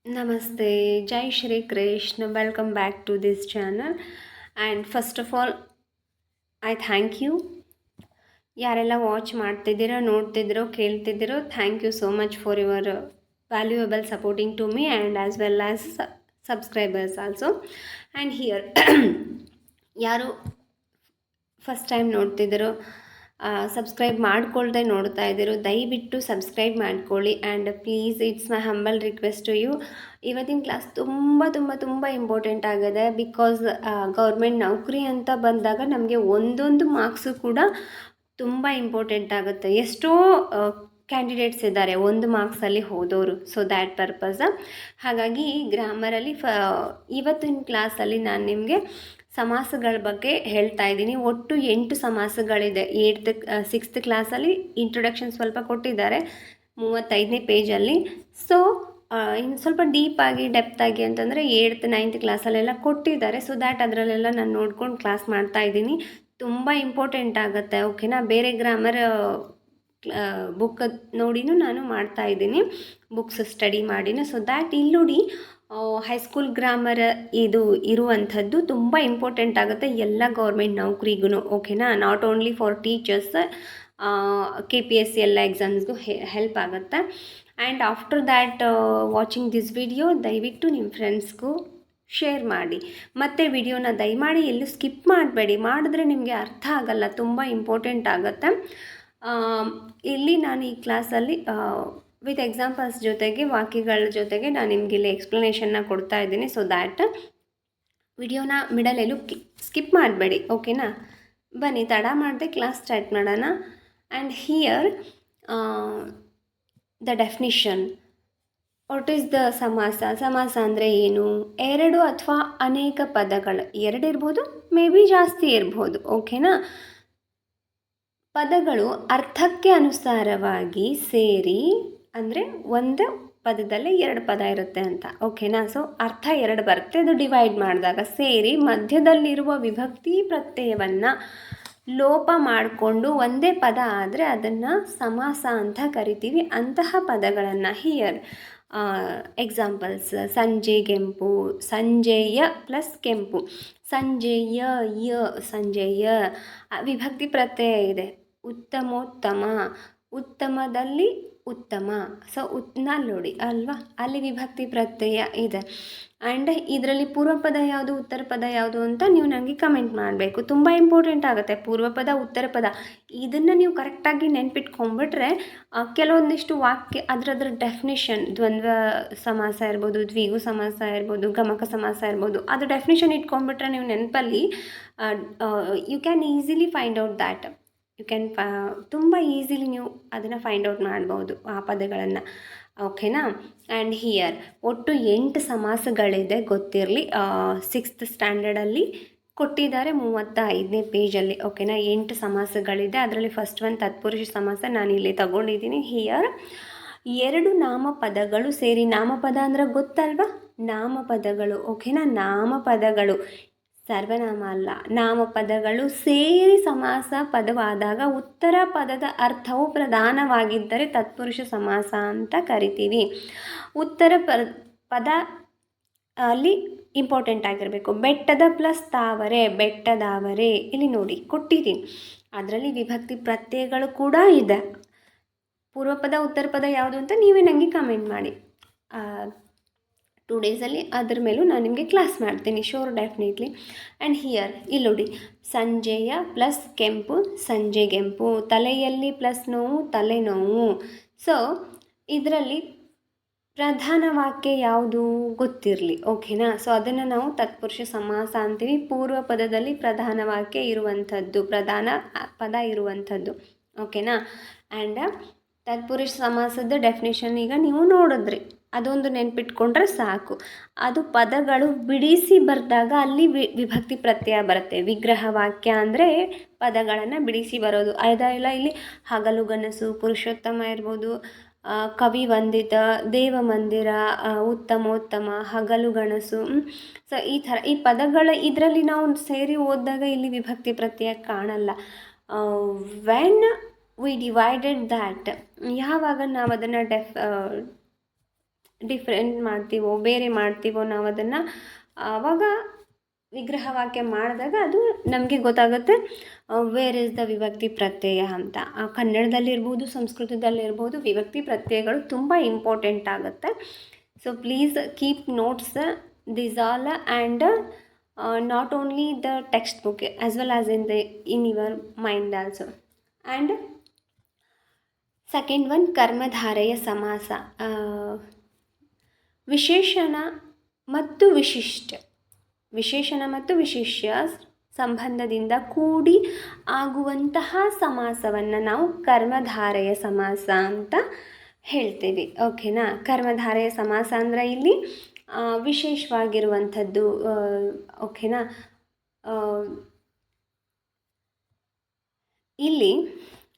Namaste, Jai Shri Krishna. Welcome back to this channel. And first of all, I thank you. ಯಾರೆಲ್ಲ watch ಮಾಡ್ತಿದ್ದೀರೋ ನೋಡ್ತಿದ್ದೀರೋ ಕೇಳ್ತಿದ್ದೀರೋ thank you so much for your valuable supporting to me and as well as subscribers also. And here ಯಾರು first time ನೋಡ್ತಿದ್ದೀರೋ subscribe ಮಾಡ್ಕೊಳ್ದೆ ನೋಡ್ತಾ ಇದ್ದೀರೋ ದಯವಿಟ್ಟು ಸಬ್ಸ್ಕ್ರೈಬ್ ಮಾಡ್ಕೊಳ್ಳಿ. And please it's my humble request to you. ಇವತ್ತಿನ ಕ್ಲಾಸ್ ತುಂಬ ತುಂಬ ತುಂಬ ಇಂಪಾರ್ಟೆಂಟ್ ಆಗಿದೆ. ಬಿಕಾಸ್ ಗೌರ್ಮೆಂಟ್ ನೌಕರಿ ಅಂತ ಬಂದಾಗ ನಮಗೆ ಒಂದೊಂದು ಮಾರ್ಕ್ಸು ಕೂಡ ತುಂಬ ಇಂಪಾರ್ಟೆಂಟ್ ಆಗುತ್ತೆ. ಎಷ್ಟೋ ಕ್ಯಾಂಡಿಡೇಟ್ಸ್ ಇದ್ದಾರೆ ಒಂದು ಮಾರ್ಕ್ಸಲ್ಲಿ ಹೋದವರು. ಸೊ ದ್ಯಾಟ್ ಪರ್ಪಸ್ ಹಾಗಾಗಿ ಗ್ರಾಮರಲ್ಲಿ ಇವತ್ತಿನ ಕ್ಲಾಸಲ್ಲಿ ನಾನು ನಿಮಗೆ ಸಮಾಸಗಳ ಬಗ್ಗೆ ಹೇಳ್ತಾ ಇದ್ದೀನಿ. ಒಟ್ಟು 8 ಸಮಾಸಗಳಿದೆ. 6th ಕ್ಲಾಸಲ್ಲಿ ಇಂಟ್ರೊಡಕ್ಷನ್ ಸ್ವಲ್ಪ ಕೊಟ್ಟಿದ್ದಾರೆ 35ನೇ ಪೇಜಲ್ಲಿ. ಸೊ ಇನ್ನು ಸ್ವಲ್ಪ ಡೀಪಾಗಿ ಡೆಪ್ತಾಗಿ ಅಂತಂದರೆ 8th 9th ಕ್ಲಾಸಲ್ಲೆಲ್ಲ ಕೊಟ್ಟಿದ್ದಾರೆ. ಸೊ ದ್ಯಾಟ್ ಅದರಲ್ಲೆಲ್ಲ ನಾನು ನೋಡ್ಕೊಂಡು ಕ್ಲಾಸ್ ಮಾಡ್ತಾ ಇದ್ದೀನಿ. ತುಂಬ ಇಂಪಾರ್ಟೆಂಟ್ ಆಗುತ್ತೆ, ಓಕೆನಾ. ಬೇರೆ ಗ್ರಾಮರ್ ಬುಕ್ ನೋಡಿನೂ ನಾನು ಮಾಡ್ತಾ ಇದ್ದೀನಿ, ಬುಕ್ಸ್ ಸ್ಟಡಿ ಮಾಡಿನೂ. ಸೊ ದ್ಯಾಟ್ ಇಲ್ಲಿ ನೋಡಿ ಹೈಸ್ಕೂಲ್ ಗ್ರಾಮರ್ ಇದು ಇರುವಂಥದ್ದು ತುಂಬ ಇಂಪಾರ್ಟೆಂಟ್ ಆಗುತ್ತೆ ಎಲ್ಲ ಗೌರ್ಮೆಂಟ್ ನೌಕರಿಗೂ, ಓಕೆನಾ. Not only for teachers, KPSC ಎಲ್ಲ ಎಕ್ಸಾಮ್ಸ್ಗೂ ಹೆಲ್ಪ್ ಆಗುತ್ತೆ. And after that watching this video ದಯವಿಟ್ಟು ನಿಮ್ಮ ಫ್ರೆಂಡ್ಸ್ಗೂ ಶೇರ್ ಮಾಡಿ. ಮತ್ತು ವಿಡಿಯೋನ ದಯಮಾಡಿ ಎಲ್ಲೂ ಸ್ಕಿಪ್ ಮಾಡಬೇಡಿ. ಮಾಡಿದ್ರೆ ನಿಮಗೆ ಅರ್ಥ ಆಗಲ್ಲ, ತುಂಬ ಇಂಪಾರ್ಟೆಂಟ್ ಆಗುತ್ತೆ. ಇಲ್ಲಿ ನಾನು ಈ ಕ್ಲಾಸಲ್ಲಿ ವಿತ್ ಎಕ್ಸಾಂಪಲ್ಸ್ ಜೊತೆಗೆ ವಾಕ್ಯಗಳ ಜೊತೆಗೆ ನಾನು ನಿಮಗೆ ಇಲ್ಲಿ ಎಕ್ಸ್ಪ್ಲನೇಷನ್ನ ಕೊಡ್ತಾ ಇದ್ದೀನಿ. ಸೊ ದ್ಯಾಟ್ ವಿಡಿಯೋನ ಮಿಡಲ್ ಎಲ್ಲೂ ಸ್ಕಿಪ್ ಮಾಡಬೇಡಿ, ಓಕೆನಾ. ಬನ್ನಿ ತಡ ಮಾಡದೆ ಕ್ಲಾಸ್ ಸ್ಟಾರ್ಟ್ ಮಾಡೋಣ. And here the definition. What is the ಸಮಾಸ? ಸಮಾಸ ಅಂದರೆ ಏನು? ಎರಡು ಅಥವಾ ಅನೇಕ ಪದಗಳು, ಎರಡು ಇರ್ಬೋದು, ಮೇ ಬಿ ಜಾಸ್ತಿ ಇರ್ಬೋದು, ಓಕೆನಾ. ಪದಗಳು ಅರ್ಥಕ್ಕೆ ಅನುಸಾರವಾಗಿ ಸೇರಿ, ಅಂದರೆ ಒಂದು ಪದದಲ್ಲಿ 2 ಪದ ಇರುತ್ತೆ ಅಂತ, ಓಕೆನಾ. ಸೊ ಅರ್ಥ 2 ಬರುತ್ತೆ, ಅದು ಡಿವೈಡ್ ಮಾಡಿದಾಗ ಸೇರಿ ಮಧ್ಯದಲ್ಲಿರುವ ವಿಭಕ್ತಿ ಪ್ರತ್ಯಯವನ್ನು ಲೋಪ ಮಾಡಿಕೊಂಡು ಒಂದೇ ಪದ ಆದರೆ ಅದನ್ನು ಸಮಾಸ ಅಂತ ಕರಿತೀವಿ. ಅಂತಹ ಪದಗಳನ್ನು ಹಿಯರ್ ಎಕ್ಸಾಂಪಲ್ಸ್: ಸಂಜೆಗೆಂಪು, ಸಂಜೆಯ ಪ್ಲಸ್ ಕೆಂಪು, ಸಂಜೆಯ ಯ, ಸಂಜೆಯ. ವಿಭಕ್ತಿ ಪ್ರತ್ಯಯ ಇದೆ. ಉತ್ತಮೋತ್ತಮ, ಉತ್ತಮದಲ್ಲಿ ಉತ್ತಮ. ಸೊ ನೋಡಿ ಅಲ್ವಾ, ಅಲ್ಲಿ ವಿಭಕ್ತಿ ಪ್ರತ್ಯಯ ಇದೆ. ಆ್ಯಂಡ್ ಇದರಲ್ಲಿ ಪೂರ್ವಪದ ಯಾವುದು, ಉತ್ತರ ಪದ ಯಾವುದು ಅಂತ ನೀವು ನನಗೆ ಕಮೆಂಟ್ ಮಾಡಬೇಕು. ತುಂಬ ಇಂಪಾರ್ಟೆಂಟ್ ಆಗುತ್ತೆ ಪೂರ್ವಪದ ಉತ್ತರ ಪದ. ಇದನ್ನು ನೀವು ಕರೆಕ್ಟಾಗಿ ನೆನ್ಪಿಟ್ಕೊಂಡ್ಬಿಟ್ರೆ ಕೆಲವೊಂದಿಷ್ಟು ವಾಕ್ಯ ಅದರದ್ರ ಡೆಫಿನಿಷನ್, ದ್ವಂದ್ವ ಸಮಾಸ ಇರ್ಬೋದು, ದ್ವಿಗು ಸಮಾಸ ಇರ್ಬೋದು, ಗಮಕ ಸಮಾಸ ಇರ್ಬೋದು, ಅದು ಡೆಫಿನಿಷನ್ ಇಟ್ಕೊಂಡ್ಬಿಟ್ರೆ ನೀವು ನೆನಪಲ್ಲಿ you can easily find out that. You can ತುಂಬ ಈಸಿಲಿ ನೀವು ಅದನ್ನು ಫೈಂಡ್ ಔಟ್ ಮಾಡ್ಬೋದು ಆ ಪದಗಳನ್ನು, ಓಕೆನಾ. ಆ್ಯಂಡ್ ಹಿಯರ್ ಒಟ್ಟು 8 ಸಮಾಸಗಳಿದೆ, ಗೊತ್ತಿರಲಿ. 6th ಸ್ಟ್ಯಾಂಡರ್ಡಲ್ಲಿ ಕೊಟ್ಟಿದ್ದಾರೆ 35ನೇ ಪೇಜಲ್ಲಿ, ಓಕೆನಾ. 8 ಸಮಾಸಗಳಿದೆ. ಅದರಲ್ಲಿ ಫಸ್ಟ್ ಒಂದು ತತ್ಪುರುಷ ಸಮಾಸ ನಾನು ಇಲ್ಲಿ ತಗೊಂಡಿದ್ದೀನಿ. ಹಿಯರ್ 2 ನಾಮಪದಗಳು ಸೇರಿ, ನಾಮಪದ ಅಂದರೆ ಗೊತ್ತಲ್ವಾ, ನಾಮಪದಗಳು, ಓಕೆನಾ. ನಾಮಪದಗಳು ಸರ್ವನಾಮ ಅಲ್ಲ, ನಾಮಪದಗಳು ಸೇರಿ ಸಮಾಸ ಪದವಾದಾಗ ಉತ್ತರ ಪದದ ಅರ್ಥವು ಪ್ರಧಾನವಾಗಿದ್ದರೆ ತತ್ಪುರುಷ ಸಮಾಸ ಅಂತ ಕರಿತೀವಿ. ಉತ್ತರ ಪದ ಅಲ್ಲಿ ಇಂಪಾರ್ಟೆಂಟ್ ಆಗಿರಬೇಕು. ಬೆಟ್ಟದ ಪ್ಲಸ್ ತಾವರೆ, ಬೆಟ್ಟದಾವರೆ. ಇಲ್ಲಿ ನೋಡಿ ಕೊಟ್ಟಿದ್ದೀನಿ, ಅದರಲ್ಲಿ ವಿಭಕ್ತಿ ಪ್ರತ್ಯಯಗಳು ಕೂಡ ಇದೆ. ಪೂರ್ವಪದ ಉತ್ತರ ಪದ ಯಾವುದು ಅಂತ ನೀವೇ ನನಗೆ ಕಮೆಂಟ್ ಮಾಡಿ. 2 ಡೇಸಲ್ಲಿ ಅದ್ರ ಮೇಲೂ ನಾನು ನಿಮಗೆ ಕ್ಲಾಸ್ ಮಾಡ್ತೀನಿ, ಶೋರ್, ಡೆಫಿನೆಟ್ಲಿ. ಆ್ಯಂಡ್ ಹಿಯರ್ ಇಲ್ಲಿ ನೋಡಿ, ಸಂಜೆಯ ಪ್ಲಸ್ ಕೆಂಪು, ಸಂಜೆಗೆಂಪು. ತಲೆಯಲ್ಲಿ ಪ್ಲಸ್ ನೋವು, ತಲೆನೋವು. ಸೊ ಇದರಲ್ಲಿ ಪ್ರಧಾನ ವಾಕ್ಯ ಯಾವುದು ಗೊತ್ತಿರಲಿ, ಓಕೆನಾ. ಸೊ ಅದನ್ನು ನಾವು ತತ್ಪುರುಷ ಸಮಾಸ ಅಂತೀವಿ. ಪೂರ್ವ ಪದದಲ್ಲಿ ಪ್ರಧಾನ ವಾಕ್ಯ ಇರುವಂಥದ್ದು, ಪ್ರಧಾನ ಪದ ಇರುವಂಥದ್ದು, ಓಕೆನಾ. ಆ್ಯಂಡ್ ತತ್ಪುರುಷ ಸಮಾಸದ ಡೆಫಿನೇಷನ್ ಈಗ ನೀವು ನೋಡಿದ್ರಿ, ಅದೊಂದು ನೆನ್ಪಿಟ್ಕೊಂಡ್ರೆ ಸಾಕು. ಅದು ಪದಗಳು ಬಿಡಿಸಿ ಬರೆದಾಗ ಅಲ್ಲಿ ವಿಭಕ್ತಿ ಪ್ರತ್ಯಯ ಬರುತ್ತೆ. ವಿಗ್ರಹ ವಾಕ್ಯ ಅಂದರೆ ಪದಗಳನ್ನು ಬಿಡಿಸಿ ಬರೋದು. ಇಲ್ಲ ಇಲ್ಲಿ ಹಗಲುಗನಸು, ಪುರುಷೋತ್ತಮ ಇರ್ಬೋದು, ಕವಿ ವಂದಿತ, ದೇವ ಮಂದಿರ, ಉತ್ತಮೋತ್ತಮ, ಹಗಲುಗನಸು. ಸೊ ಈ ಥರ ಈ ಪದಗಳ ಇದರಲ್ಲಿ ನಾವು ಸೇರಿ ಓದಿದಾಗ ಇಲ್ಲಿ ವಿಭಕ್ತಿ ಪ್ರತ್ಯಯ ಕಾಣಲ್ಲ. ವೆನ್ ವಿ ಡಿವೈಡೆಡ್ ದ್ಯಾಟ್, ಯಾವಾಗ ನಾವು ಅದನ್ನು ಡಿಫ್ರೆಂಟ್ ಮಾಡ್ತೀವೋ ಬೇರೆ ಮಾಡ್ತೀವೋ ನಾವು ಅದನ್ನು ಆವಾಗ ವಿಗ್ರಹ ವಾಕ್ಯ ಮಾಡಿದಾಗ ಅದು ನಮಗೆ ಗೊತ್ತಾಗುತ್ತೆ ವೇರ್ ಇಸ್ ದ ವಿಭಕ್ತಿ ಪ್ರತ್ಯಯ ಅಂತ. ಕನ್ನಡದಲ್ಲಿರ್ಬೋದು ಸಂಸ್ಕೃತದಲ್ಲಿರ್ಬೋದು ವಿಭಕ್ತಿ ಪ್ರತ್ಯಯಗಳು ತುಂಬ ಇಂಪಾರ್ಟೆಂಟ್ ಆಗುತ್ತೆ. So please keep notes these all and not only the text book as well as in your mind also. And second one ಕರ್ಮಧಾರೆಯ ಸಮಾಸ. ವಿಶೇಷಣ ಮತ್ತು ವಿಶೇಷ್ಯ ಸಂಬಂಧದಿಂದ ಕೂಡಿ ಆಗುವಂತಹ ಸಮಾಸವನ್ನು ನಾವು ಕರ್ಮಧಾರೆಯ ಸಮಾಸ ಅಂತ ಹೇಳ್ತೀವಿ. ಓಕೆನಾ. ಕರ್ಮಧಾರೆಯ ಸಮಾಸ ಅಂದರೆ ಇಲ್ಲಿ ವಿಶೇಷವಾಗಿರುವಂಥದ್ದು. ಓಕೆನಾ. ಇಲ್ಲಿ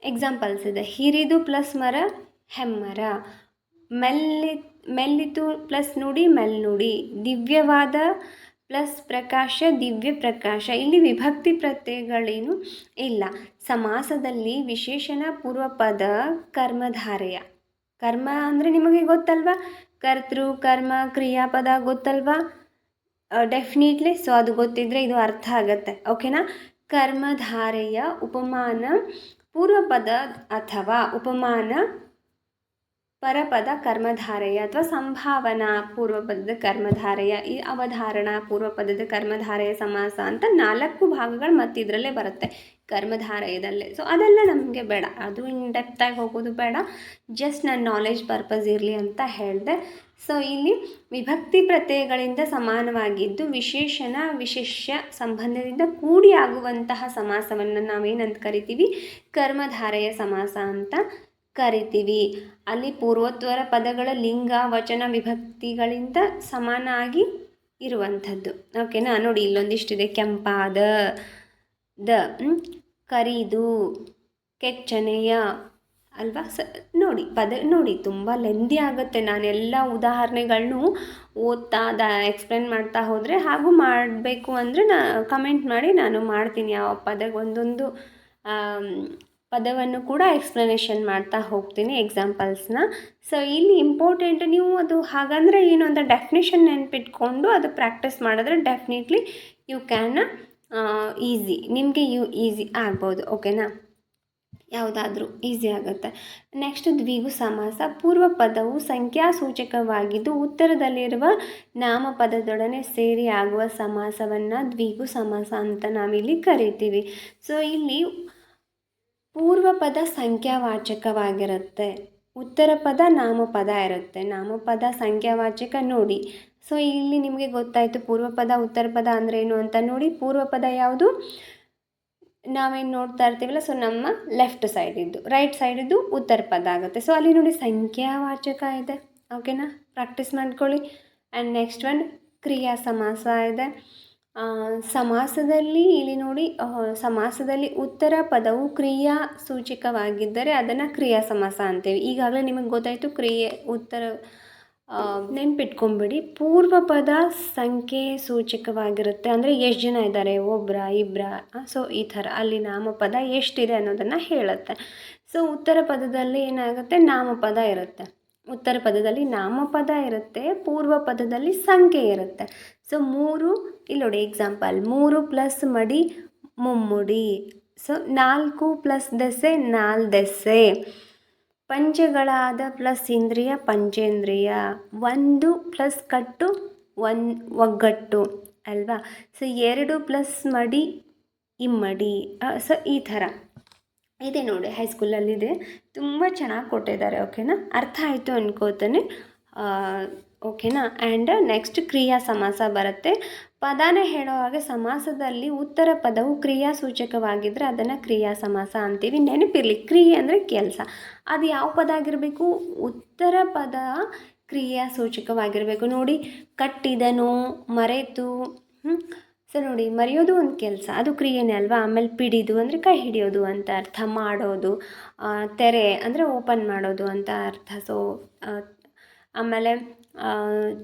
ಎಕ್ಸಾಂಪಲ್ಸ್ ಇದೆ. ಹಿರಿದು ಪ್ಲಸ್ ಮರ ಹೆಮ್ಮರ, ಮೆಲ್ಲಿತು ಪ್ಲಸ್ ನುಡಿ ಮೆಲ್ನುಡಿ, ದಿವ್ಯವಾದ ಪ್ಲಸ್ ಪ್ರಕಾಶ ದಿವ್ಯ ಪ್ರಕಾಶ. ಇಲ್ಲಿ ವಿಭಕ್ತಿ ಪ್ರತ್ಯಯಗಳೇನು ಇಲ್ಲ. ಸಮಾಸದಲ್ಲಿ ವಿಶೇಷಣ ಪೂರ್ವಪದ ಕರ್ಮಧಾರೆಯ. ಕರ್ಮ ಅಂದರೆ ನಿಮಗೆ ಗೊತ್ತಲ್ವಾ, ಕರ್ತೃ ಕರ್ಮ ಕ್ರಿಯಾಪದ ಗೊತ್ತಲ್ವಾ ಡೆಫಿನೆಟ್ಲಿ. ಸೊ ಅದು ಗೊತ್ತಿದ್ದರೆ ಇದು ಅರ್ಥ ಆಗತ್ತೆ. ಓಕೆನಾ. ಕರ್ಮಧಾರೆಯ ಉಪಮಾನ ಪೂರ್ವಪದ ಅಥವಾ ಉಪಮಾನ ಪರಪದ ಕರ್ಮಧಾರೆಯ ಅಥವಾ ಸಂಭಾವನಾ ಪೂರ್ವಪದದ ಕರ್ಮಧಾರೆಯ, ಈ ಅವಧಾರಣ ಪೂರ್ವಪದದ ಕರ್ಮಧಾರೆಯ ಸಮಾಸ ಅಂತ 4 ಭಾಗಗಳು ಮತ್ತು ಇದರಲ್ಲೇ ಬರುತ್ತೆ ಕರ್ಮಧಾರೆಯದಲ್ಲೇ. ಸೊ ಅದೆಲ್ಲ ನಮಗೆ ಬೇಡ, ಅದು ಇನ್ ಡೆಪ್ತಾಗಿ ಹೋಗೋದು ಬೇಡ, ಜಸ್ಟ್ ನನ್ನ ನಾಲೆಜ್ ಪರ್ಪಸ್ ಇರಲಿ ಅಂತ ಹೇಳಿದೆ. ಸೊ ಇಲ್ಲಿ ವಿಭಕ್ತಿ ಪ್ರತ್ಯಯಗಳಿಂದ ಸಮಾನವಾಗಿದ್ದು ವಿಶೇಷಣ ವಿಶೇಷ್ಯ ಸಂಬಂಧದಿಂದ ಕೂಡಿ ಆಗುವಂತಹ ಸಮಾಸವನ್ನು ನಾವೇನಂತ ಕರಿತೀವಿ, ಕರ್ಮಧಾರೆಯ ಸಮಾಸ ಅಂತ ಕರಿತೀವಿ. ಅಲ್ಲಿ ಪೂರ್ವೋತ್ತರ ಪದಗಳ ಲಿಂಗ ವಚನ ವಿಭಕ್ತಿಗಳಿಂದ ಸಮಾನ ಆಗಿ ಇರುವಂಥದ್ದು. ಓಕೆನಾ. ನೋಡಿ ಇಲ್ಲೊಂದಿಷ್ಟಿದೆ. ಕೆಂಪಾದ, ಕರಿದು, ಕೆಚ್ಚನೆಯ ಅಲ್ವಾ. ನೋಡಿ ನೋಡಿ ತುಂಬ ಲೆಂದಿ ಆಗುತ್ತೆ. ನಾನೆಲ್ಲ ಉದಾಹರಣೆಗಳನ್ನು ಓದ್ತಾ ಎಕ್ಸ್ಪ್ಲೇನ್ ಮಾಡ್ತಾ ಹೋದರೆ ಹಾಗೂ ಮಾಡಬೇಕು ಅಂದರೆ ಕಮೆಂಟ್ ಮಾಡಿ, ನಾನು ಮಾಡ್ತೀನಿ. ಯಾವ ಒಂದೊಂದು ಪದವನ್ನು ಕೂಡ ಎಕ್ಸ್ಪ್ಲನೇಷನ್ ಮಾಡ್ತಾ ಹೋಗ್ತೀನಿ ಎಕ್ಸಾಂಪಲ್ಸ್ನ. ಸೊ ಇಲ್ಲಿ ಇಂಪಾರ್ಟೆಂಟ್, ನೀವು ಅದು ಹಾಗಂದರೆ ಏನು ಅಂತ ಡೆಫಿನೇಷನ್ ನೆನಪಿಟ್ಕೊಂಡು ಅದು ಪ್ರಾಕ್ಟೀಸ್ ಮಾಡಿದ್ರೆ ಡೆಫಿನೆಟ್ಲಿ ಯು ಕ್ಯಾನ್ ನಿಮಗೆ ಈಸಿ ಆಗ್ಬೋದು. ಓಕೆನಾ. ಯಾವುದಾದ್ರೂ ಈಸಿ ಆಗುತ್ತೆ. ನೆಕ್ಸ್ಟ್ ದ್ವಿಗು ಸಮಾಸ. ಪೂರ್ವ ಪದವು ಸಂಖ್ಯಾಸೂಚಕವಾಗಿದ್ದು ಉತ್ತರದಲ್ಲಿರುವ ನಾಮಪದದೊಡನೆ ಸೇರಿ ಆಗುವ ಸಮಾಸವನ್ನು ದ್ವಿಗು ಸಮಾಸ ಅಂತ ನಾವಿಲ್ಲಿ ಕರಿತೀವಿ. ಸೊ ಇಲ್ಲಿ ಪೂರ್ವ ಪದ ಸಂಖ್ಯಾವಾಚಕವಾಗಿರುತ್ತೆ, ಉತ್ತರ ಪದ ನಾಮಪದ ಇರುತ್ತೆ. ನಾಮಪದ ಸಂಖ್ಯಾವಾಚಕ ನೋಡಿ. ಸೊ ಇಲ್ಲಿ ನಿಮಗೆ ಗೊತ್ತಾಯಿತು ಪೂರ್ವ ಪದ ಉತ್ತರ ಪದ ಅಂದರೆ ಏನು ಅಂತ. ನೋಡಿ ಪೂರ್ವ ಪದ ಯಾವುದು, ನಾವೇನು ನೋಡ್ತಾ ಇರ್ತೀವಲ್ಲ, ಸೊ ನಮ್ಮ ಲೆಫ್ಟ್ ಸೈಡಿದ್ದು, ರೈಟ್ ಸೈಡಿದ್ದು ಉತ್ತರ ಪದ ಆಗುತ್ತೆ. ಸೊ ಅಲ್ಲಿ ನೋಡಿ ಸಂಖ್ಯಾವಾಚಕ ಇದೆ. ಓಕೆನಾ. ಪ್ರಾಕ್ಟೀಸ್ ಮಾಡ್ಕೊಳ್ಳಿ. ಆ್ಯಂಡ್ ನೆಕ್ಸ್ಟ್ ಒನ್ ಕ್ರಿಯಾ ಸಮಾಸ ಇದೆ. ಸಮಾಸದಲ್ಲಿ ಇಲ್ಲಿ ನೋಡಿ, ಸಮಾಸದಲ್ಲಿ ಉತ್ತರ ಪದವು ಕ್ರಿಯಾ ಸೂಚಕವಾಗಿದ್ದರೆ ಅದನ್ನು ಕ್ರಿಯಾ ಸಮಾಸ ಅಂತೇವೆ. ಈಗಾಗಲೇ ನಿಮಗೆ ಗೊತ್ತಾಯಿತು ಕ್ರಿಯೆ ಉತ್ತರ ನೆನ್ಪಿಟ್ಕೊಂಬಿಡಿ. ಪೂರ್ವ ಪದ ಸಂಖ್ಯೆ ಸೂಚಕವಾಗಿರುತ್ತೆ, ಅಂದರೆ ಎಷ್ಟು ಜನ ಇದ್ದಾರೆ, ಒಬ್ಬರ ಇಬ್ಬರ. ಸೊ ಈ ಥರ ಅಲ್ಲಿ ನಾಮಪದ ಎಷ್ಟಿದೆ ಅನ್ನೋದನ್ನು ಹೇಳುತ್ತೆ. ಸೊ ಉತ್ತರ ಪದದಲ್ಲಿ ಏನಾಗುತ್ತೆ, ನಾಮಪದ ಇರುತ್ತೆ. ಉತ್ತರ ಪದದಲ್ಲಿ ನಾಮಪದ ಇರುತ್ತೆ, ಪೂರ್ವ ಪದದಲ್ಲಿ ಸಂಖ್ಯೆ ಇರುತ್ತೆ. ಸೊ 3 ಇಲ್ಲಿ ನೋಡಿ ಎಕ್ಸಾಂಪಲ್, 3 ಪ್ಲಸ್ ಮಡಿ ಮುಮ್ಮುಡಿ. ಸೊ 4 ಪ್ಲಸ್ ದೆಸೆ 4 ದೆಸೆ. ಪಂಚಗಳಾದ ಪ್ಲಸ್ ಇಂದ್ರಿಯ ಪಂಚೇಂದ್ರಿಯ. 1 ಪ್ಲಸ್ ಕಟ್ಟು ಒಗ್ಗಟ್ಟು ಅಲ್ವಾ. ಸೊ 2 ಪ್ಲಸ್ ಮಡಿ ಇಮ್ಮಡಿ. ಸೊ ಈ ಥರ ಇದೆ ನೋಡಿ, ಹೈಸ್ಕೂಲಲ್ಲಿದೆ, ತುಂಬ ಚೆನ್ನಾಗಿ ಕೊಟ್ಟಿದ್ದಾರೆ. ಓಕೆನಾ. ಅರ್ಥ ಆಯಿತು ಅನ್ಕೋತಾನೆ. ಓಕೆನಾ. ಆ್ಯಂಡ್ ನೆಕ್ಸ್ಟ್ ಕ್ರಿಯಾ ಸಮಾಸ ಬರುತ್ತೆ. ಪದಾನ ಹೇಳೋ ಹಾಗೆ ಸಮಾಸದಲ್ಲಿ ಉತ್ತರ ಪದವು ಕ್ರಿಯಾ ಸೂಚಕವಾಗಿದ್ದರೆ ಅದನ್ನು ಕ್ರಿಯಾ ಸಮಾಸ ಅಂತೀವಿ. ನೆನಪಿರಲಿ, ಕ್ರಿಯೆ ಅಂದರೆ ಕೆಲಸ. ಅದು ಯಾವ ಪದ ಆಗಿರಬೇಕು, ಉತ್ತರ ಪದ ಕ್ರಿಯಾ ಸೂಚಕವಾಗಿರಬೇಕು. ನೋಡಿ ಕಟ್ಟಿದನು, ಮರೆತು. ಸೊ ನೋಡಿ, ಮರೆಯೋದು ಒಂದು ಕೆಲಸ, ಅದು ಕ್ರಿಯೆನೇ ಅಲ್ವಾ. ಆಮೇಲೆ ಪಿಡಿದು ಅಂದರೆ ಕೈ ಹಿಡಿಯೋದು ಅಂತ ಅರ್ಥ, ಮಾಡೋದು. ತೆರೆ ಅಂದರೆ ಓಪನ್ ಮಾಡೋದು ಅಂತ ಅರ್ಥ. ಸೊ ಆಮೇಲೆ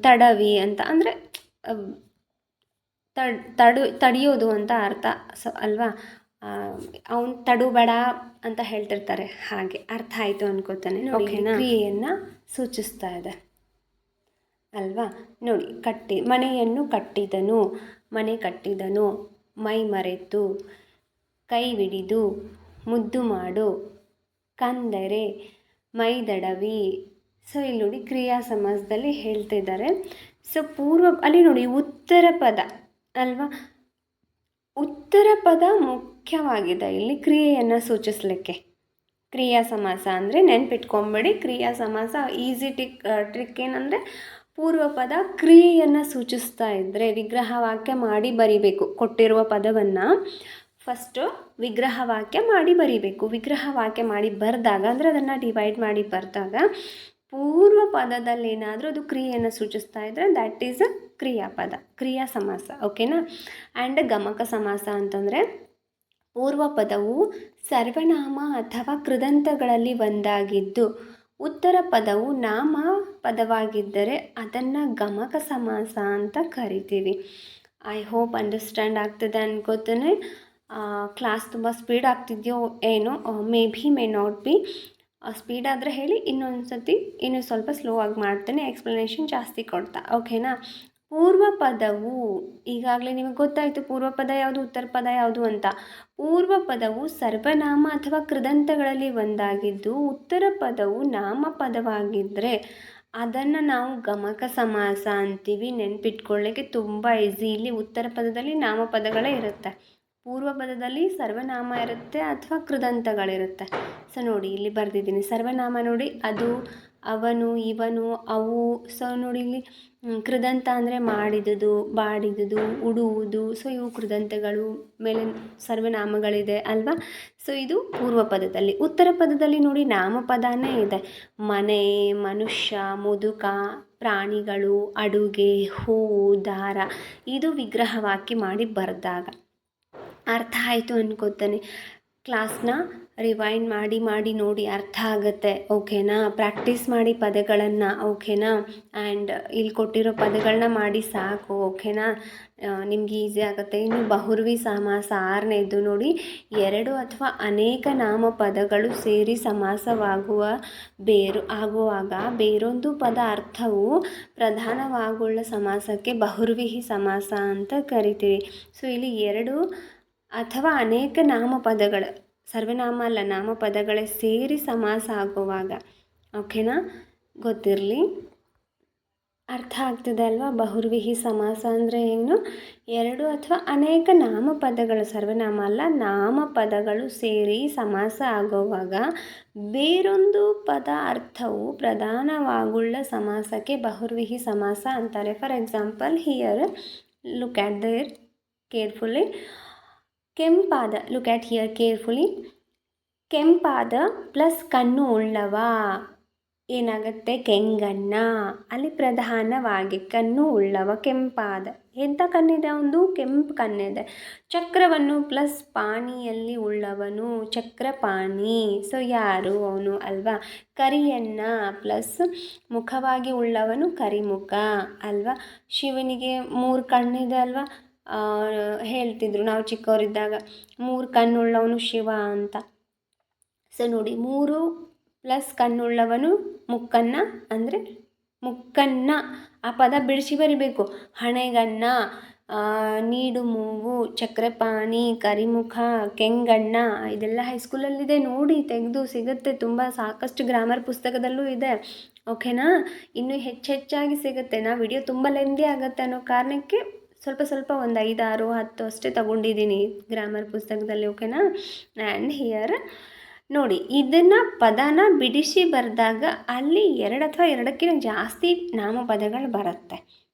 ತಡವಿ ಅಂತ ಅಂದರೆ ತಡೆಯೋದು ಅಂತ ಅರ್ಥ. ಸೊ ಅಲ್ವಾ, ಅವನು ತಡುಬೇಡ ಅಂತ ಹೇಳ್ತಿರ್ತಾರೆ, ಹಾಗೆ ಅರ್ಥ ಆಯಿತು ಅನ್ಕೋತಾನೆ. ಓಕೆನಾ. ಕ್ರಿಯೆಯನ್ನು ಸೂಚಿಸ್ತಾ ಇದೆ. ಅಲ್ವಾ? ನೋಡಿ, ಮನೆಯನ್ನು ಕಟ್ಟಿದನು, ಮನೆ ಕಟ್ಟಿದನು, ಮೈ ಮರೆತು, ಕೈವಿಡಿದು, ಮುದ್ದು ಮಾಡು, ಕಂದರೆ, ಮೈದಡವಿ. ಸೊ ಇಲ್ಲಿ ನೋಡಿ ಕ್ರಿಯಾ ಸಮಾಸದಲ್ಲಿ ಹೇಳ್ತಿದ್ದಾರೆ. ಸೊ ಅಲ್ಲಿ ನೋಡಿ ಉತ್ತರ ಪದ ಅಲ್ವಾ? ಉತ್ತರ ಪದ ಮುಖ್ಯವಾಗಿದೆ ಇಲ್ಲಿ ಕ್ರಿಯೆಯನ್ನು ಸೂಚಿಸಲಿಕ್ಕೆ. ಕ್ರಿಯಾ ಸಮಾಸ ಅಂದರೆ ನೆನ್ಪಿಟ್ಕೊಂಬೇಡಿ, ಕ್ರಿಯಾ ಸಮಾಸ ಈಸಿ ಟ್ರಿಕ್ ಏನಂದರೆ ಪೂರ್ವ ಪದ ಕ್ರಿಯೆಯನ್ನು ಸೂಚಿಸ್ತಾ ಇದ್ದರೆ ವಿಗ್ರಹ ವಾಕ್ಯ ಮಾಡಿ ಬರಿಬೇಕು. ಕೊಟ್ಟಿರುವ ಪದವನ್ನು ಫಸ್ಟು ವಿಗ್ರಹ ವಾಕ್ಯ ಮಾಡಿ ಬರಿಬೇಕು. ವಿಗ್ರಹ ವಾಕ್ಯ ಮಾಡಿ ಬರೆದಾಗ ಅಂದರೆ ಅದನ್ನು ಡಿವೈಡ್ ಮಾಡಿ ಬರೆದಾಗ ಪೂರ್ವ ಪದದಲ್ಲಿ ಏನಾದರೂ ಅದು ಕ್ರಿಯೆಯನ್ನು ಸೂಚಿಸ್ತಾ ಇದ್ದರೆ ದ್ಯಾಟ್ ಈಸ್ ಅ ಕ್ರಿಯಾಪದ, ಕ್ರಿಯಾ ಸಮಾಸ. ಓಕೆನಾ? ಆ್ಯಂಡ್ ಗಮಕ ಸಮಾಸ ಅಂತಂದರೆ ಪೂರ್ವ ಪದವು ಸರ್ವನಾಮ ಅಥವಾ ಕೃದಂತಗಳಲ್ಲಿ ಒಂದಾಗಿದ್ದು ಉತ್ತರ ಪದವು ನಾಮ ಪದವಾಗಿದ್ದರೆ ಅದನ್ನು ಗಮಕ ಸಮಾಸ ಅಂತ ಕರಿತೀವಿ. ಐ ಹೋಪ್ ಅಂಡರ್ಸ್ಟ್ಯಾಂಡ್ ಆಗ್ತದೆ ಅನ್ಕೋತೇನೆ. ಕ್ಲಾಸ್ ತುಂಬ ಸ್ಪೀಡ್ ಆಗ್ತಿದೆಯೋ ಏನೋ, may be may not be. Speed ಆದರೆ ಹೇಳಿ, ಇನ್ನೂ ಸ್ವಲ್ಪ ಸ್ಲೋ ಆಗಿ ಮಾಡ್ತೇನೆ, ಎಕ್ಸ್ಪ್ಲನೇಷನ್ ಜಾಸ್ತಿ ಕೊಡ್ತಾ. ಓಕೆನಾ? ಪೂರ್ವ ಪದವು ಈಗಾಗಲೇ ನಿಮಗೆ ಗೊತ್ತಾಯಿತು ಪೂರ್ವ ಪದ ಯಾವುದು, ಉತ್ತರ ಪದ ಯಾವುದು ಅಂತ. ಪೂರ್ವ ಪದವು ಸರ್ವನಾಮ ಅಥವಾ ಕೃದಂತಗಳಲ್ಲಿ ಒಂದಾಗಿದ್ದು ಉತ್ತರ ಪದವು ನಾಮಪದವಾಗಿದ್ದರೆ ಅದನ್ನು ನಾವು ಗಮಕ ಸಮಾಸ ಅಂತೀವಿ. ನೆನ್ಪಿಟ್ಕೊಳ್ಳಿಕ್ಕೆ ತುಂಬ ಈಸಿ. ಇಲ್ಲಿ ಉತ್ತರ ಪದದಲ್ಲಿ ನಾಮಪದಗಳೇ ಇರುತ್ತೆ, ಪೂರ್ವ ಪದದಲ್ಲಿ ಸರ್ವನಾಮ ಇರುತ್ತೆ ಅಥವಾ ಕೃದಂತಗಳಿರುತ್ತೆ. ಸೊ ನೋಡಿ ಇಲ್ಲಿ ಬರೆದಿದ್ದೀನಿ ಸರ್ವನಾಮ ನೋಡಿ, ಅದು, ಅವನು, ಇವನು, ಅವು. ಸೊ ನೋಡಿ ಇಲ್ಲಿ ಕೃದಂತ ಅಂದರೆ ಮಾಡಿದುದು, ಬಾಡಿದುದು, ಉಡುವುದು. ಸೊ ಇವು ಕೃದಂತಗಳು, ಮೇಲೆ ಸರ್ವನಾಮಗಳಿದೆ ಅಲ್ವಾ? ಸೊ ಇದು ಪೂರ್ವ ಪದದಲ್ಲಿ. ಉತ್ತರ ಪದದಲ್ಲಿ ನೋಡಿ ನಾಮಪದನೇ ಇದೆ. ಮನೆ, ಮನುಷ್ಯ, ಮುದುಕ, ಪ್ರಾಣಿಗಳು, ಅಡುಗೆ, ಹೂವು, ದಾರ. ಇದು ವಿಗ್ರಹವಾಕ್ಯ ಮಾಡಿ ಬರೆದಾಗ ಅರ್ಥ ಆಯಿತು ಅನ್ಕೋತಾನೆ. ಕ್ಲಾಸ್ನ ರಿವೈಂಡ್ ಮಾಡಿ ನೋಡಿ, ಅರ್ಥ ಆಗುತ್ತೆ. ಓಕೆನಾ? ಪ್ರಾಕ್ಟೀಸ್ ಮಾಡಿ ಪದಗಳನ್ನು. ಓಕೆನಾ? ಆ್ಯಂಡ್ ಇಲ್ಲಿ ಕೊಟ್ಟಿರೋ ಪದಗಳನ್ನ ಮಾಡಿ ಸಾಕು. ಓಕೆನಾ? ನಿಮ್ಗೆ ಈಸಿ ಆಗುತ್ತೆ. ಇನ್ನು ಬಹುರ್ವಿ ಸಮಾಸ 6ನೇದು ನೋಡಿ, ಎರಡು ಅಥವಾ ಅನೇಕ ನಾಮಪದಗಳು ಸೇರಿ ಆಗುವಾಗ ಬೇರೊಂದು ಪದ ಅರ್ಥವು ಪ್ರಧಾನವಾಗುಳ್ಳ ಸಮಾಸಕ್ಕೆ ಬಹುರ್ವಿಹಿ ಸಮಾಸ ಅಂತ ಕರಿತೀವಿ. ಸೊ ಇಲ್ಲಿ ಎರಡು ಅಥವಾ ಅನೇಕ ನಾಮಪದಗಳು, ಸರ್ವನಾಮ ಅಲ್ಲ ನಾಮಪದಗಳೇ ಸೇರಿ ಸಮಾಸ ಆಗುವಾಗ. ಓಕೆನಾ? ಗೊತ್ತಿರಲಿ, ಅರ್ಥ ಆಗ್ತದೆ ಅಲ್ವಾ? ಬಹುರ್ವಿಹಿ ಸಮಾಸ ಅಂದರೆ ಏನು? ಎರಡು ಅಥವಾ ಅನೇಕ ನಾಮಪದಗಳು, ಸರ್ವನಾಮ ಅಲ್ಲ ನಾಮಪದಗಳು ಸೇರಿ ಸಮಾಸ ಆಗುವಾಗ ಬೇರೊಂದು ಪದ ಅರ್ಥವು ಪ್ರಧಾನವಾಗುಳ್ಳ ಸಮಾಸಕ್ಕೆ ಬಹುರ್ವಿಹಿ ಸಮಾಸ ಅಂತಾರೆ. For example here look at there carefully. ಕೆಂಪಾದ, ಲುಕ್ ಆಟ್ ಹಿಯರ್ ಕೇರ್ಫುಲಿ. ಕೆಂಪಾದ ಪ್ಲಸ್ ಕಣ್ಣು ಉಳ್ಳವ ಏನಾಗುತ್ತೆ? ಕೆಂಗಣ್ಣ. ಅಲ್ಲಿ ಪ್ರಧಾನವಾಗಿ ಕಣ್ಣು ಉಳ್ಳವ, ಕೆಂಪಾದ. ಎಂಥ ಕಣ್ಣಿದೆ? ಒಂದು ಕೆಂಪು ಕಣ್ಣಿದೆ. ಚಕ್ರವನ್ನು ಪ್ಲಸ್ ಪಾಣಿಯಲ್ಲಿ ಉಳ್ಳವನು, ಚಕ್ರಪಾಣಿ. ಸೊ ಯಾರು? ಅವನು ಅಲ್ವಾ? ಕರಿಯನ್ನ ಪ್ಲಸ್ ಮುಖವಾಗಿ ಉಳ್ಳವನು, ಕರಿಮುಖ ಅಲ್ವಾ? ಶಿವನಿಗೆ 3 ಕಣ್ಣಿದೆ ಅಲ್ವಾ? ಹೇಳ್ತಿದ್ರು ನಾವು ಚಿಕ್ಕವರಿದ್ದಾಗ, 3 ಕಣ್ಣುಳ್ಳವನು ಶಿವ ಅಂತ. ಸೊ ನೋಡಿ, 3 ಪ್ಲಸ್ ಕಣ್ಣುಳ್ಳವನು ಮುಕ್ಕನ್ನ ಅಂದರೆ ಮುಕ್ಕನ್ನ. ಆ ಪದ ಬಿಡಿಸಿ ಬರಿಬೇಕು. ಹಣೆಗಣ್ಣ, ನೀಡು ಮೂಗು, ಚಕ್ರಪಾಣಿ, ಕರಿಮುಖ, ಕೆಂಗಣ್ಣ. ಇದೆಲ್ಲ ಹೈಸ್ಕೂಲಲ್ಲಿದೆ ನೋಡಿ, ತೆಗೆದು ಸಿಗುತ್ತೆ. ತುಂಬ ಸಾಕಷ್ಟು ಗ್ರಾಮರ್ ಪುಸ್ತಕದಲ್ಲೂ ಇದೆ. ಓಕೆನಾ? ಇನ್ನೂ ಹೆಚ್ಚಾಗಿ ಸಿಗುತ್ತೆ. ವಿಡಿಯೋ ತುಂಬ ಲೆಂದಿ ಆಗುತ್ತೆ ಅನ್ನೋ ಕಾರಣಕ್ಕೆ ಸ್ವಲ್ಪ ಒಂದು 5, 6, 10 ಅಷ್ಟೇ ತಗೊಂಡಿದ್ದೀನಿ ಗ್ರಾಮರ್ ಪುಸ್ತಕದಲ್ಲಿ. ಓಕೆನಾ? ಆ್ಯಂಡ್ ಹಿಯರ್ ನೋಡಿ, ಇದನ್ನು ಪದನ ಬಿಡಿಸಿ ಬರೆದಾಗ ಅಲ್ಲಿ 2 ಅಥವಾ 2ಕ್ಕಿಂತ ಜಾಸ್ತಿ ನಾಮಪದಗಳು ಬರುತ್ತೆ.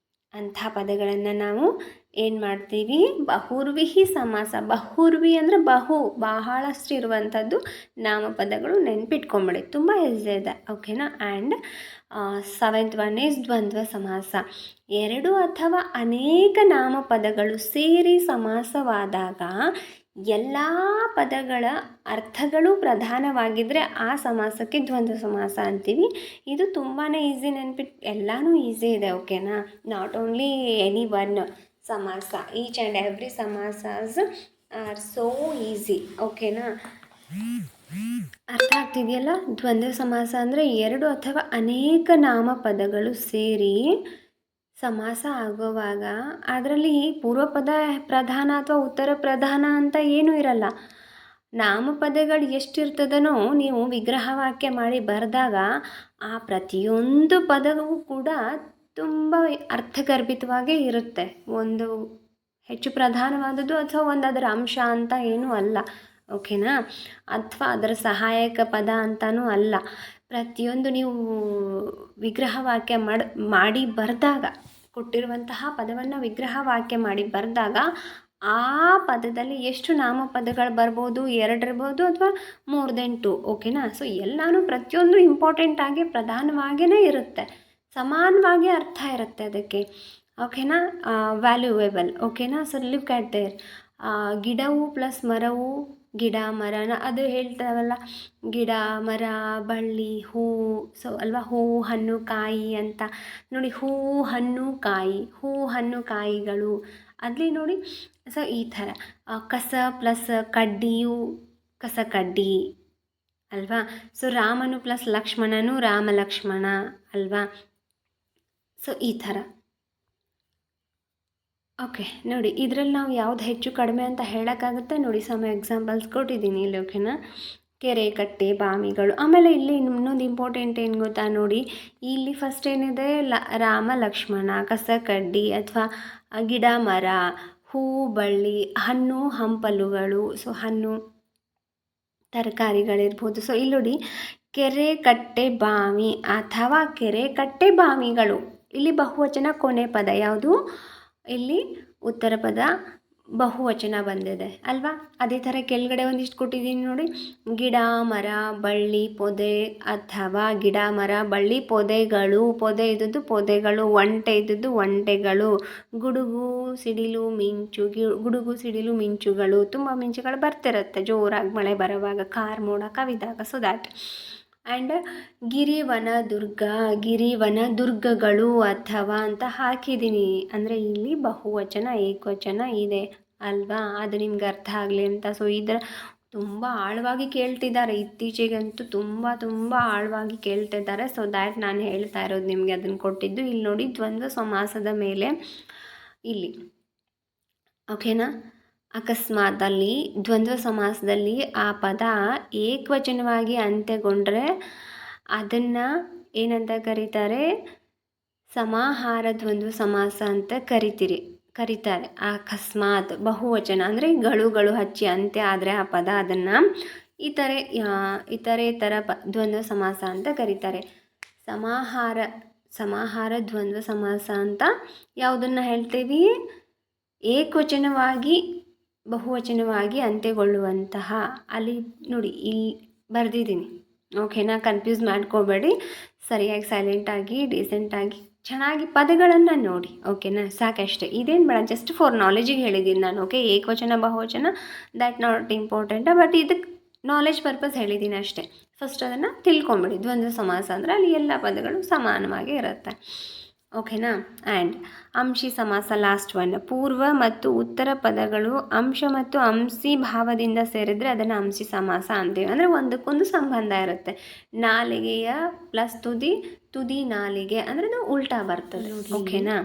ಅಂಥ ಪದಗಳನ್ನು ನಾವು ಏನು ಮಾಡ್ತೀವಿ? ಬಹುರ್ವಿಹಿ ಸಮಾಸ. ಬಹುರ್ವಿ ಅಂದರೆ ಬಹಳಷ್ಟು ಇರುವಂಥದ್ದು ನಾಮಪದಗಳು. ನೆನ್ಪಿಟ್ಕೊಂಬಿಡಿ, ತುಂಬ ಈಸಿ ಇದೆ. ಓಕೆನಾ? ಆ್ಯಂಡ್ 7th ಒನ್ ಈಸ್ ದ್ವಂದ್ವ ಸಮಾಸ. 2 ಅಥವಾ ಅನೇಕ ನಾಮಪದಗಳು ಸೇರಿ ಸಮಾಸವಾದಾಗ ಎಲ್ಲ ಪದಗಳ ಅರ್ಥಗಳು ಪ್ರಧಾನವಾಗಿದ್ದರೆ ಆ ಸಮಾಸಕ್ಕೆ ದ್ವಂದ್ವ ಸಮಾಸ ಅಂತೀವಿ. ಇದು ತುಂಬಾ ಈಸಿ, ಎಲ್ಲನೂ ಈಸಿ ಇದೆ. ಓಕೆನಾ? ನಾಟ್ ಓನ್ಲಿ ಎನಿ ಒನ್ ಸಮಾಸ, ಈಚ್ ಆ್ಯಂಡ್ ಎವ್ರಿ ಸಮಾಸಸ್ ಆರ್ ಸೋ ಈಸಿ. ಓಕೆನಾ? ಅರ್ಥ ಆಗ್ತಿದೆಯಲ್ಲ? ದ್ವಂದ್ವ ಸಮಾಸ ಅಂದರೆ 2 ಅಥವಾ ಅನೇಕ ನಾಮಪದಗಳು ಸೇರಿ ಸಮಾಸ ಆಗುವಾಗ ಅದರಲ್ಲಿ ಪೂರ್ವಪದ ಪ್ರಧಾನ ಅಥವಾ ಉತ್ತರ ಪ್ರಧಾನ ಅಂತ ಏನೂ ಇರಲ್ಲ. ನಾಮಪದಗಳು ಎಷ್ಟಿರ್ತದನೋ ನೀವು ವಿಗ್ರಹ ವಾಕ್ಯ ಮಾಡಿ ಬರೆದಾಗ ಆ ಪ್ರತಿಯೊಂದು ಪದವೂ ಕೂಡ ತುಂಬ ಅರ್ಥಗರ್ಭಿತವಾಗೇ ಇರುತ್ತೆ. ಒಂದು ಹೆಚ್ಚು ಪ್ರಧಾನವಾದದ್ದು ಅಥವಾ ಒಂದು ಅದರ ಅಂಶ ಅಂತ ಏನೂ ಅಲ್ಲ. ಓಕೆನಾ? ಅಥವಾ ಅದರ ಸಹಾಯಕ ಪದ ಅಂತಲೂ ಅಲ್ಲ. ಪ್ರತಿಯೊಂದು ನೀವು ವಿಗ್ರಹ ವಾಕ್ಯ ಮಾಡಿ ಬರೆದಾಗ, ಕೊಟ್ಟಿರುವಂತಹ ಪದವನ್ನು ವಿಗ್ರಹ ವಾಕ್ಯ ಮಾಡಿ ಬರೆದಾಗ ಆ ಪದದಲ್ಲಿ ಎಷ್ಟು ನಾಮಪದಗಳು ಬರ್ಬೋದು, 2 ಇರ್ಬೋದು ಅಥವಾ ಮೋರ್ ದೆನ್ 2. ಓಕೆನಾ? ಸೊ ಎಲ್ಲನೂ ಪ್ರತಿಯೊಂದು ಇಂಪಾರ್ಟೆಂಟಾಗಿ ಪ್ರಧಾನವಾಗಿಯೇ ಇರುತ್ತೆ, ಸಮಾನವಾಗಿ ಅರ್ಥ ಇರುತ್ತೆ ಅದಕ್ಕೆ. ಓಕೆನಾ? ವ್ಯಾಲ್ಯೂಯೇಬಲ್. ಓಕೆನಾ? So look at there. ಗಿಡವು ಪ್ಲಸ್ ಮರವು, ಗಿಡ ಮರನ ಅದು ಹೇಳ್ತಾವಲ್ಲ, ಗಿಡ ಮರ ಬಳ್ಳಿ ಹೂವು. ಸೊ ಅಲ್ವಾ, ಹೂವು ಹಣ್ಣು ಕಾಯಿ ಅಂತ ನೋಡಿ. ಹೂವು ಹಣ್ಣು ಕಾಯಿ, ಹೂವು ಹಣ್ಣು ಕಾಯಿಗಳು ಅಲ್ಲಿ ನೋಡಿ. ಸೊ ಈ ಥರ ಕಸ ಪ್ಲಸ್ ಕಡ್ಡಿಯು ಕಸ ಕಡ್ಡಿ ಅಲ್ವಾ. ಸೊ ರಾಮನು ಪ್ಲಸ್ ಲಕ್ಷ್ಮಣನು ರಾಮ ಲಕ್ಷ್ಮಣ ಅಲ್ವಾ. ಸೊ ಈ ಥರ. ಓಕೆ ನೋಡಿ, ಇದರಲ್ಲಿ ನಾವು ಯಾವ್ದು ಹೆಚ್ಚು ಕಡಿಮೆ ಅಂತ ಹೇಳೋಕ್ಕಾಗುತ್ತೆ ನೋಡಿ. ಸಮ್ ಎಕ್ಸಾಂಪಲ್ಸ್ ಕೊಟ್ಟಿದ್ದೀನಿ ಇಲ್ಲಿ. ಓಕೆನಾ? ಕೆರೆ ಕಟ್ಟೆ ಬಾವಿಗಳು. ಆಮೇಲೆ ಇಲ್ಲಿ ಇನ್ನೊಂದು ಇಂಪಾರ್ಟೆಂಟ್ ಏನು ಗೊತ್ತಾ ನೋಡಿ, ಇಲ್ಲಿ ಫಸ್ಟ್ ಏನಿದೆ ರಾಮ ಲಕ್ಷ್ಮಣ, ಕಸ ಕಡ್ಡಿ ಅಥವಾ ಗಿಡ ಮರ, ಹೂವು ಬಳ್ಳಿ, ಹಣ್ಣು ಹಂಪಲುಗಳು. ಸೊ ಹಣ್ಣು ತರಕಾರಿಗಳಿರ್ಬೋದು. ಸೊ ಇಲ್ಲಿ ನೋಡಿ, ಕೆರೆ ಕಟ್ಟೆ ಬಾವಿ ಅಥವಾ ಕೆರೆ ಕಟ್ಟೆ ಬಾವಿಗಳು. ಇಲ್ಲಿ ಬಹುವಚನ ಕೊನೆ ಪದ ಯಾವುದು? ಇಲ್ಲಿ ಉತ್ತರ ಪದ ಬಹುವಚನ ಬಂದಿದೆ ಅಲ್ವಾ. ಅದೇ ಥರ ಕೆಳಗಡೆ ಒಂದಿಷ್ಟು ಕೊಟ್ಟಿದ್ದೀನಿ ನೋಡಿ. ಗಿಡ ಮರ ಬಳ್ಳಿ ಪೊದೆ ಅಥವಾ ಗಿಡ ಮರ ಬಳ್ಳಿ ಪೊದೆಗಳು. ಪೊದೆ ಇದ್ದದ್ದು ಪೊದೆಗಳು, ಒಂಟೆ ಇದ್ದದ್ದು ಒಂಟೆಗಳು, ಗುಡುಗು ಸಿಡಿಲು ಮಿಂಚು, ಗುಡುಗು ಸಿಡಿಲು ಮಿಂಚುಗಳು. ತುಂಬ ಮಿಂಚುಗಳು ಬರ್ತಿರುತ್ತೆ ಜೋರಾಗಿ ಮಳೆ ಬರೋವಾಗ, ಕಾರ್ ಮೋಡ ಕವಿದಾಗ. So that. ಆ್ಯಂಡ್ ಗಿರಿವನ ದುರ್ಗ, ಗಿರಿವನ ದುರ್ಗಗಳು ಅಥವಾ ಅಂತ ಹಾಕಿದ್ದೀನಿ. ಅಂದರೆ ಇಲ್ಲಿ ಬಹುವಚನ ಏಕವಚನ ಇದೆ ಅಲ್ವಾ, ಅದು ನಿಮ್ಗೆ ಅರ್ಥ ಆಗಲಿ ಅಂತ. ಸೊ ಇದರ ತುಂಬ ಆಳವಾಗಿ ಕೇಳ್ತಿದ್ದಾರೆ ಇತ್ತೀಚೆಗಂತೂ, ತುಂಬ ಆಳವಾಗಿ ಕೇಳ್ತಿದ್ದಾರೆ. ಸೊ ದ್ಯಾಟ್ ನಾನು ಹೇಳ್ತಾ ಇರೋದು ನಿಮಗೆ ಅದನ್ನು ಕೊಟ್ಟಿದ್ದು. ಇಲ್ಲಿ ನೋಡಿ, ದ್ವಂದ್ವ ಸಮಾಸದ ಮೇಲೆ ಇಲ್ಲಿ. ಓಕೆನಾ? ಅಕಸ್ಮಾತಲ್ಲಿ ದ್ವಂದ್ವ ಸಮಾಸದಲ್ಲಿ ಆ ಪದ ಏಕವಚನವಾಗಿ ಅಂತ್ಯಗೊಂಡ್ರೆ ಅದನ್ನು ಏನಂತ ಕರೀತಾರೆ? ಸಮಾಹಾರ ದ್ವಂದ್ವ ಸಮಾಸ ಅಂತ ಕರೀತಾರೆ. ಅಕಸ್ಮಾತ್ ಬಹುವಚನ ಅಂದರೆ ಗಳು ಹಚ್ಚಿ ಅಂತ್ಯ ಆದರೆ ಆ ಪದ, ಅದನ್ನು ಇತರೇತರ ದ್ವಂದ್ವ ಸಮಾಸ ಅಂತ ಕರೀತಾರೆ. ಸಮಾಹಾರ ದ್ವಂದ್ವ ಸಮಾಸ ಅಂತ ಯಾವುದನ್ನು ಹೇಳ್ತೀವಿ? ಏಕವಚನವಾಗಿ ಬಹುವಚನವಾಗಿ ಅಂತ್ಯಗೊಳ್ಳುವಂತಹ. ಅಲ್ಲಿ ನೋಡಿ, ಇಲ್ಲಿ ಬರೆದಿದ್ದೀನಿ. ಓಕೆನಾ? ಕನ್ಫ್ಯೂಸ್ ಮಾಡ್ಕೋಬೇಡಿ. ಸರಿಯಾಗಿ ಸೈಲೆಂಟಾಗಿ ಡೀಸೆಂಟಾಗಿ ಚೆನ್ನಾಗಿ ಪದಗಳನ್ನು ನೋಡಿ. ಓಕೆನಾ? ಸಾಕಷ್ಟೇ, ಇದೇನು ಬೇಡ, ಜಸ್ಟ್ ಫಾರ್ ನಾಲೆಜಿಗೆ ಹೇಳಿದ್ದೀನಿ ನಾನು. ಓಕೆ, ಏಕವಚನ ಬಹುವಚನ ದ್ಯಾಟ್ ನಾಟ್ ಇಂಪಾರ್ಟೆಂಟ್, ಬಟ್ ಇದಕ್ಕೆ ನಾಲೆಜ್ ಪರ್ಪಸ್ ಹೇಳಿದ್ದೀನಿ ಅಷ್ಟೇ. ಫಸ್ಟ್ ಅದನ್ನು ತಿಳ್ಕೊಂಬಿಡಿ. ದ್ವಂದ್ವ ಸಮಾಸ ಅಂದರೆ ಅಲ್ಲಿ ಎಲ್ಲ ಪದಗಳು ಸಮಾನವಾಗಿ ಇರುತ್ತೆ. ಓಕೆನಾ? ಆ್ಯಂಡ್ ಅಂಶಿ ಸಮಾಸ, ಲಾಸ್ಟ್ ಒನ್. ಪೂರ್ವ ಮತ್ತು ಉತ್ತರ ಪದಗಳು ಅಂಶ ಮತ್ತು ಅಂಶಿ ಭಾವದಿಂದ ಸೇರಿದರೆ ಅದನ್ನು ಅಂಶಿ ಸಮಾಸ ಅಂತೀವಿ. ಅಂದರೆ ಒಂದಕ್ಕೊಂದು ಸಂಬಂಧ ಇರುತ್ತೆ. ನಾಲಿಗೆಯ ಪ್ಲಸ್ ತುದಿ ನಾಲಿಗೆ ಅಂದರೆ ಅದು ಉಲ್ಟಾ ಬರ್ತದೆ. ಓಕೆನಾ?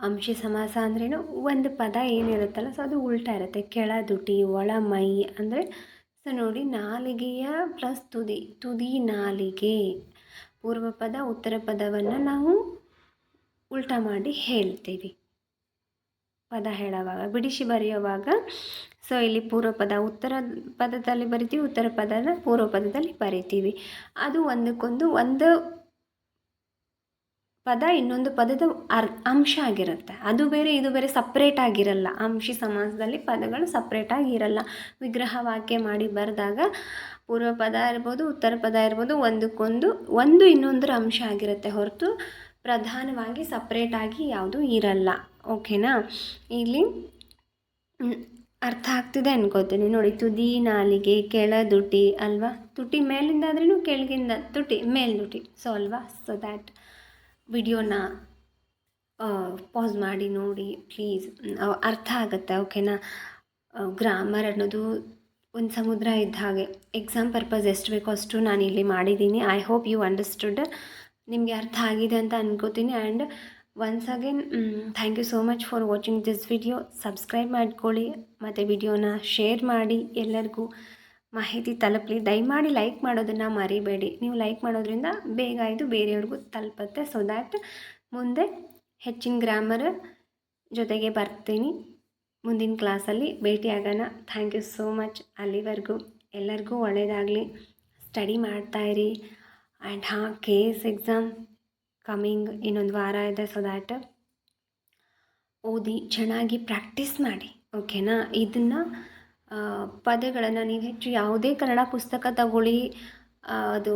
ಅಂಶಿ ಸಮಾಸ ಅಂದ್ರೇನು? ಒಂದು ಪದ ಏನಿರುತ್ತಲ್ಲ, ಸೊ ಅದು ಉಲ್ಟಾ ಇರುತ್ತೆ. ಕೆಳದುಟಿ ಒಳ ಮೈ ಅಂದರೆ. ಸೊ ನೋಡಿ, ನಾಲಿಗೆಯ ಪ್ಲಸ್ ತುದಿ ನಾಲಿಗೆ. ಪೂರ್ವ ಪದ ಉತ್ತರ ಪದವನ್ನು ನಾವು ಉಲ್ಟಾ ಮಾಡಿ ಹೇಳ್ತೀವಿ ಪದ ಹೇಳುವಾಗ, ಬಿಡಿಸಿ ಬರೆಯುವಾಗ. ಸೊ ಇಲ್ಲಿ ಪೂರ್ವ ಪದ ಉತ್ತರ ಪದದಲ್ಲಿ ಬರಿತೀವಿ, ಉತ್ತರ ಪದನ ಪೂರ್ವ ಪದದಲ್ಲಿ ಬರಿತೀವಿ. ಅದು ಒಂದಕ್ಕೊಂದು ಒಂದು ಪದ ಇನ್ನೊಂದು ಪದದ ಅಂಶ ಆಗಿರುತ್ತೆ. ಅದು ಬೇರೆ ಇದು ಬೇರೆ ಸಪ್ರೇಟ್ ಆಗಿರಲ್ಲ. ಅಂಶಿ ಸಮಾಸದಲ್ಲಿ ಪದಗಳು ಸಪ್ರೇಟಾಗಿ ಇರಲ್ಲ. ವಿಗ್ರಹ ವಾಕ್ಯ ಮಾಡಿ ಬರೆದಾಗ ಪೂರ್ವ ಪದ ಇರ್ಬೋದು ಉತ್ತರ ಪದ ಇರ್ಬೋದು ಒಂದು ಇನ್ನೊಂದರ ಅಂಶ ಆಗಿರುತ್ತೆ ಹೊರತು ಪ್ರಧಾನವಾಗಿ ಸಪ್ರೇಟಾಗಿ ಯಾವುದೂ ಇರಲ್ಲ. ಓಕೆನಾ? ಇಲ್ಲಿ ಅರ್ಥ ಆಗ್ತಿದೆ ಅನ್ಕೋತೀನಿ ನೋಡಿ. ತುದಿ ನಾಲಿಗೆ ಕೆಳದುಟಿ ಅಲ್ವಾ. ತುಟಿ ಮೇಲಿಂದ ಆದ್ರೂ ಕೆಳಗಿಂದ ತುಟಿ ಮೇಲ್ದುಟಿ. ಸೊ ಅಲ್ವಾ. ಸೊ ದ್ಯಾಟ್ ವಿಡಿಯೋನ ಪಾಸ್ ಮಾಡಿ ನೋಡಿ ಪ್ಲೀಸ್, ಅರ್ಥ ಆಗುತ್ತೆ. ಓಕೆನಾ? ಗ್ರಾಮರ್ ಅನ್ನೋದು ಒಂದು ಸಮುದ್ರ ಇದ್ದ ಹಾಗೆ. ಎಕ್ಸಾಮ್ ಪರ್ಪಸ್ ಎಷ್ಟು ಬೇಕೋ ಅಷ್ಟು ನಾನು ಇಲ್ಲಿ ಮಾಡಿದ್ದೀನಿ. I hope you understood. ನಿಮಗೆ ಅರ್ಥ ಆಗಿದೆ ಅಂತ ಅನ್ಕೋತೀನಿ. And once again thank you so much for watching this video. Subscribe ಮಾಡ್ಕೊಳ್ಳಿ ಮತ್ತು ವಿಡಿಯೋನ ಶೇರ್ ಮಾಡಿ, ಎಲ್ಲರಿಗೂ ಮಾಹಿತಿ ತಲುಪಲಿ. ದಯಮಾಡಿ ಲೈಕ್ ಮಾಡೋದನ್ನು ಮರಿಬೇಡಿ. ನೀವು ಲೈಕ್ ಮಾಡೋದ್ರಿಂದ ಬೇಗ ಇದು ಬೇರೆಯವ್ರಿಗೂ ತಲುಪುತ್ತೆ. ಸೊ ದ್ಯಾಟ್ ಮುಂದೆ ಹೆಚ್ಚಿನ ಗ್ರಾಮರ್ ಜೊತೆಗೆ ಬರ್ತೀನಿ. ಮುಂದಿನ ಕ್ಲಾಸಲ್ಲಿ ಭೇಟಿಯಾಗೋಣ. Thank you so much. ಅಲ್ಲಿವರೆಗೂ ಎಲ್ಲರಿಗೂ ಒಳ್ಳೆಯದಾಗಲಿ. ಸ್ಟಡಿ ಮಾಡ್ತಾಯಿರಿ. ಆ್ಯಂಡ್ KS ಎಕ್ಸಾಮ್ ಕಮಿಂಗ್ ಇನ್ನೊಂದು ವಾರ ಇದೆ. ಸೊ ದ್ಯಾಟ್ ಓದಿ ಚೆನ್ನಾಗಿ ಪ್ರಾಕ್ಟೀಸ್ ಮಾಡಿ, ಓಕೆನಾ. ಇದನ್ನು ಪದಗಳನ್ನು ನೀವು ಹೆಚ್ಚು ಯಾವುದೇ ಕನ್ನಡ ಪುಸ್ತಕ ತಗೊಳ್ಳಿ, ಅದು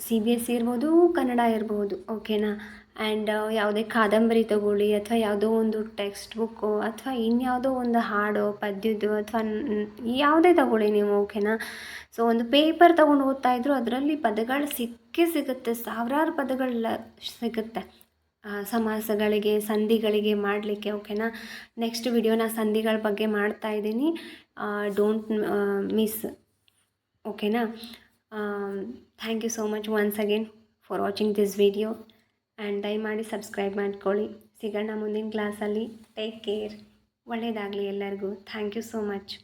CBSE ಇರ್ಬೋದು, ಕನ್ನಡ ಇರ್ಬೋದು, ಓಕೆನಾ. ಆ್ಯಂಡ್ ಯಾವುದೇ ಕಾದಂಬರಿ ತಗೊಳ್ಳಿ ಅಥವಾ ಯಾವುದೋ ಒಂದು ಟೆಕ್ಸ್ಟ್ ಬುಕ್ಕು ಅಥವಾ ಇನ್ಯಾವುದೋ ಒಂದು ಹಾಡೋ ಪದ್ಯದ್ದು ಅಥವಾ ಯಾವುದೇ ತಗೊಳ್ಳಿ ನೀವು, ಓಕೆನಾ. ಸೊ ಒಂದು ಪೇಪರ್ ತೊಗೊಂಡು ಓದ್ತಾಯಿದ್ರು ಅದರಲ್ಲಿ ಪದಗಳು ಸಿಗುತ್ತೆ, ಸಾವಿರಾರು ಪದಗಳ ಸಿಗುತ್ತೆ ಸಮಾಸಗಳಿಗೆ, ಸಂಧಿಗಳಿಗೆ ಮಾಡಲಿಕ್ಕೆ, ಓಕೆನಾ. ನೆಕ್ಸ್ಟ್ ವಿಡಿಯೋನ ಸಂಧಿಗಳ ಬಗ್ಗೆ ಮಾಡ್ತಾಯಿದ್ದೀನಿ. ಡೋಂಟ್ ಮಿಸ್, ಓಕೆನಾ. Thank you so much once again for watching this video. And ದಯಮಾಡಿ ಸಬ್ಸ್ಕ್ರೈಬ್ ಮಾಡ್ಕೊಳ್ಳಿ. ಸಿಗೋಣ ಮುಂದಿನ ಕ್ಲಾಸಲ್ಲಿ. Take care. ಒಳ್ಳೆಯದಾಗಲಿ ಎಲ್ಲರಿಗೂ. Thank you so much.